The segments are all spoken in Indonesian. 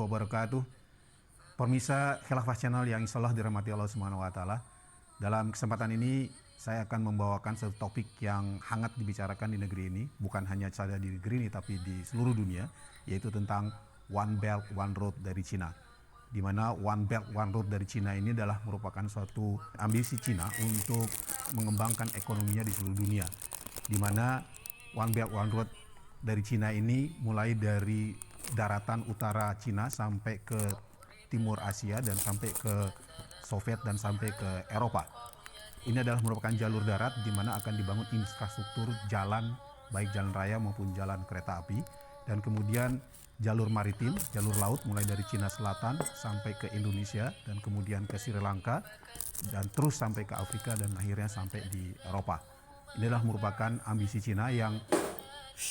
wabarakatuh. Pemirsa Khilafah Channel yang insya Allah dirahmati Allah Subhanahu wa Ta'ala. Dalam kesempatan ini saya akan membawakan satu topik yang hangat dibicarakan di negeri ini, bukan hanya saja di negeri ini tapi di seluruh dunia, yaitu tentang One Belt One Road dari Cina. Di mana One Belt One Road dari Cina ini adalah merupakan suatu ambisi Cina untuk mengembangkan ekonominya di seluruh dunia. Di mana One Belt One Road dari Cina ini mulai dari daratan utara Cina sampai ke timur Asia dan sampai ke Soviet dan sampai ke Eropa. Ini adalah merupakan jalur darat di mana akan dibangun infrastruktur jalan, baik jalan raya maupun jalan kereta api, dan kemudian jalur maritim, jalur laut mulai dari Cina Selatan sampai ke Indonesia dan kemudian ke Sri Lanka dan terus sampai ke Afrika dan akhirnya sampai di Eropa. Ini adalah merupakan ambisi Cina yang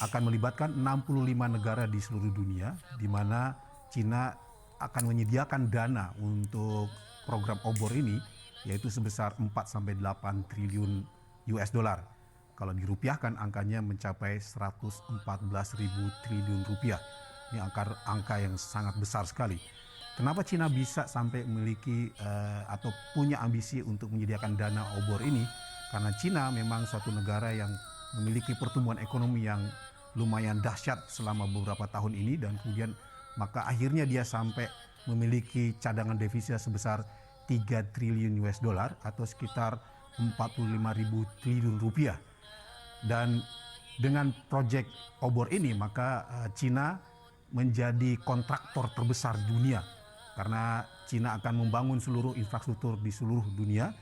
akan melibatkan 65 negara di seluruh dunia, di mana Cina akan menyediakan dana untuk program obor ini, yaitu sebesar 4-8 triliun US dollar. Kalau dirupiahkan angkanya mencapai 114.000 triliun rupiah. Ini angka yang sangat besar sekali. Kenapa Cina bisa sampai memiliki atau punya ambisi untuk menyediakan dana obor ini? Karena Cina memang suatu negara yang memiliki pertumbuhan ekonomi yang lumayan dahsyat selama beberapa tahun ini, dan kemudian maka akhirnya dia sampai memiliki cadangan devisa sebesar 3 triliun US dollar atau sekitar 45.000 triliun rupiah. Dan dengan proyek obor ini maka Cina menjadi kontraktor terbesar dunia, karena Cina akan membangun seluruh infrastruktur di seluruh dunia,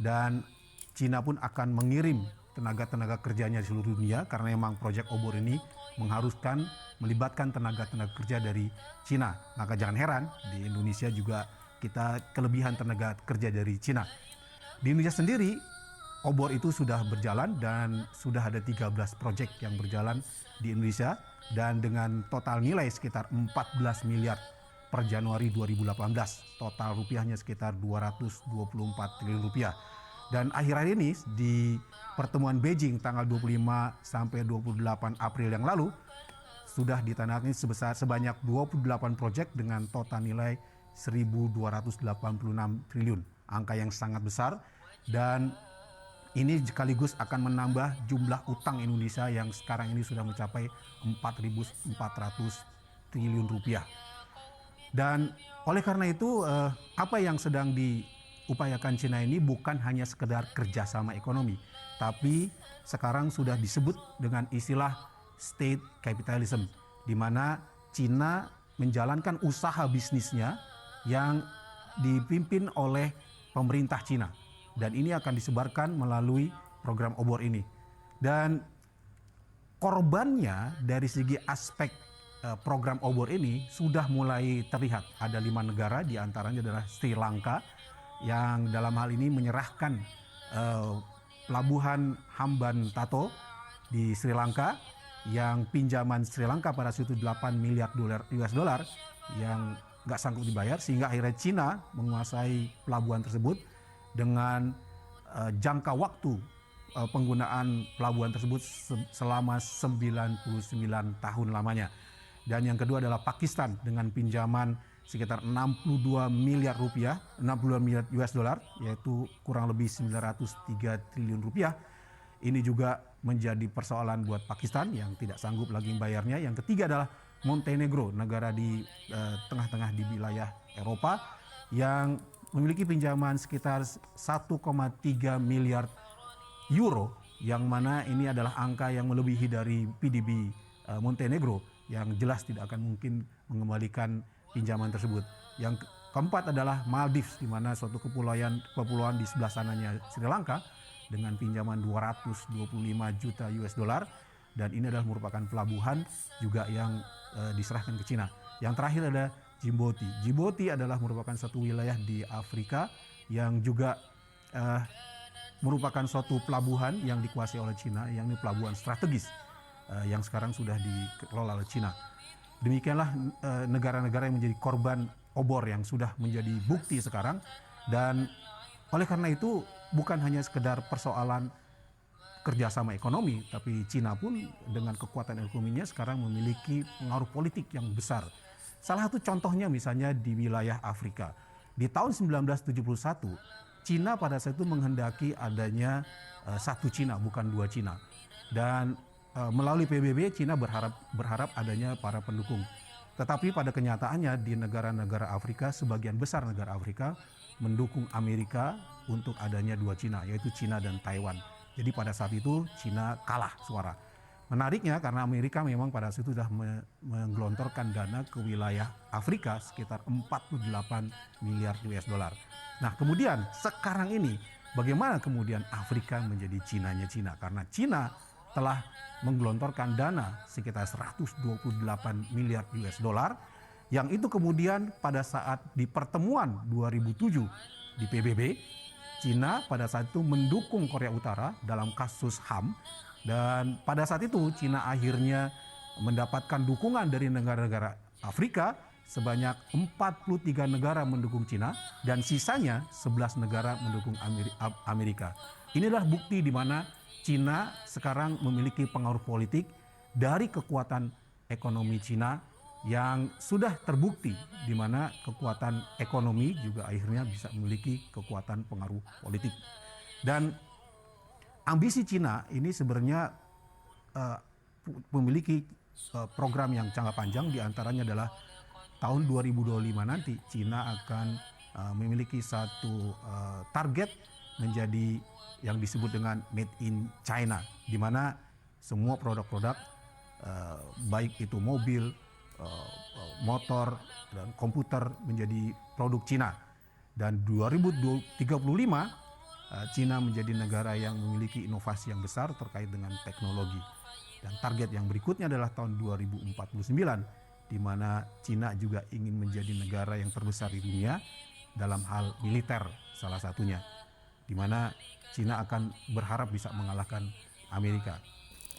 dan Cina pun akan mengirim tenaga kerjanya di seluruh dunia, karena memang proyek obor ini mengharuskan melibatkan tenaga kerja dari Cina. Maka jangan heran di Indonesia juga kita kelebihan tenaga kerja dari Cina. Di Indonesia sendiri obor itu sudah berjalan dan sudah ada 13 proyek yang berjalan di Indonesia, dan dengan total nilai sekitar 14 miliar per Januari 2018. Total rupiahnya sekitar 224 triliun rupiah. Dan akhir-akhir ini di pertemuan Beijing tanggal 25 sampai 28 April yang lalu sudah ditandatangani sebanyak 28 proyek dengan total nilai 1.286 triliun. Angka yang sangat besar, dan ini sekaligus akan menambah jumlah utang Indonesia yang sekarang ini sudah mencapai 4.400 triliun rupiah. Dan oleh karena itu apa yang sedang diupayakan Cina ini bukan hanya sekedar kerjasama ekonomi, tapi sekarang sudah disebut dengan istilah state capitalism, di mana Cina menjalankan usaha bisnisnya yang dipimpin oleh pemerintah Cina, dan ini akan disebarkan melalui program obor ini. Dan korbannya dari segi aspek program obor ini sudah mulai terlihat. Ada 5 negara, diantaranya adalah Sri Lanka, yang dalam hal ini menyerahkan pelabuhan Hambantota di Sri Lanka, yang pinjaman Sri Lanka pada situ 8 miliar US dollar yang nggak sanggup dibayar, sehingga akhirnya Cina menguasai pelabuhan tersebut dengan jangka waktu penggunaan pelabuhan tersebut selama 99 tahun lamanya. Dan yang kedua adalah Pakistan dengan pinjaman sekitar 62 miliar rupiah, 62 miliar US dollar, yaitu kurang lebih 903 triliun rupiah. Ini juga menjadi persoalan buat Pakistan yang tidak sanggup lagi membayarnya. Yang ketiga adalah Montenegro, negara di tengah-tengah di wilayah Eropa, yang memiliki pinjaman sekitar 1,3 miliar euro, yang mana ini adalah angka yang melebihi dari PDB Montenegro, yang jelas tidak akan mungkin mengembalikan pinjaman tersebut. Yang keempat adalah Maldives, di mana suatu kepulauan di sebelah sananya Sri Lanka dengan pinjaman 225 juta US dollar, dan ini adalah merupakan pelabuhan juga yang diserahkan ke Cina. Yang terakhir ada Djibouti. Djibouti adalah merupakan satu wilayah di Afrika yang juga merupakan suatu pelabuhan yang dikuasai oleh Cina, yang ini pelabuhan strategis yang sekarang sudah dikelola oleh Cina. Demikianlah negara-negara yang menjadi korban obor yang sudah menjadi bukti sekarang. Dan oleh karena itu bukan hanya sekedar persoalan kerjasama ekonomi, tapi Cina pun dengan kekuatan ekonominya sekarang memiliki pengaruh politik yang besar, Salah satu contohnya misalnya di wilayah Afrika. Di tahun 1971, Cina pada saat itu menghendaki adanya satu Cina, bukan dua Cina. Dan melalui PBB, Cina berharap adanya para pendukung. Tetapi pada kenyataannya di negara-negara Afrika, sebagian besar negara Afrika mendukung Amerika untuk adanya dua Cina, yaitu Cina dan Taiwan. Jadi pada saat itu Cina kalah suara. Menariknya karena Amerika memang pada saat itu sudah menggelontorkan dana ke wilayah Afrika sekitar 48 miliar US dollar. Nah kemudian sekarang ini bagaimana kemudian Afrika menjadi Cinanya Cina? Karena Cina telah menggelontorkan dana sekitar 128 miliar US dollar yang itu kemudian pada saat di pertemuan 2007 di PBB, Cina pada saat itu mendukung Korea Utara dalam kasus HAM dan pada saat itu Cina akhirnya mendapatkan dukungan dari negara-negara Afrika sebanyak 43 negara mendukung Cina dan sisanya 11 negara mendukung Amerika. Inilah bukti di mana Cina sekarang memiliki pengaruh politik dari kekuatan ekonomi Cina yang sudah terbukti di mana kekuatan ekonomi juga akhirnya bisa memiliki kekuatan pengaruh politik. Dan ambisi Cina ini sebenarnya memiliki program yang jangka panjang, diantaranya adalah tahun 2025 nanti Cina akan memiliki satu target menjadi yang disebut dengan Made in China, di mana semua produk-produk baik itu mobil, motor, dan komputer menjadi produk Cina. Dan 2035 Cina menjadi negara yang memiliki inovasi yang besar terkait dengan teknologi. Dan target yang berikutnya adalah tahun 2049, di mana Cina juga ingin menjadi negara yang terbesar di dunia dalam hal militer salah satunya, di mana Cina akan berharap bisa mengalahkan Amerika.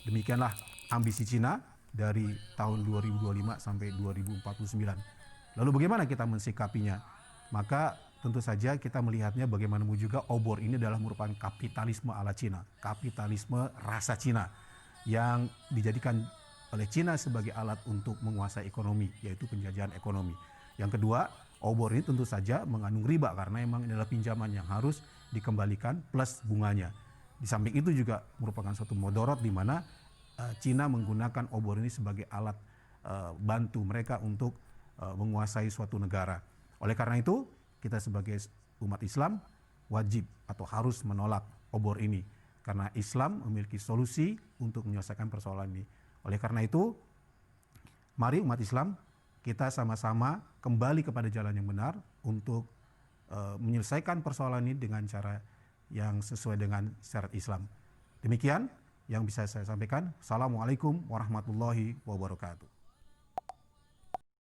Demikianlah ambisi Cina dari tahun 2025 sampai 2049. Lalu bagaimana kita mensikapinya? Maka tentu saja kita melihatnya bagaimana juga obor ini adalah merupakan kapitalisme ala Cina, kapitalisme rasa Cina yang dijadikan oleh Cina sebagai alat untuk menguasai ekonomi, yaitu penjajahan ekonomi. Yang kedua, obor ini tentu saja mengandung riba karena memang ini adalah pinjaman yang harus dikembalikan plus bunganya. Di samping itu juga merupakan suatu mudorot di mana Cina menggunakan obor ini sebagai alat bantu mereka untuk menguasai suatu negara. Oleh karena itu, kita sebagai umat Islam wajib atau harus menolak obor ini karena Islam memiliki solusi untuk menyelesaikan persoalan ini. Oleh karena itu, mari umat Islam kita sama-sama kembali kepada jalan yang benar untuk menyelesaikan persoalan ini dengan cara yang sesuai dengan syariat Islam. Demikian yang bisa saya sampaikan. Assalamualaikum warahmatullahi wabarakatuh.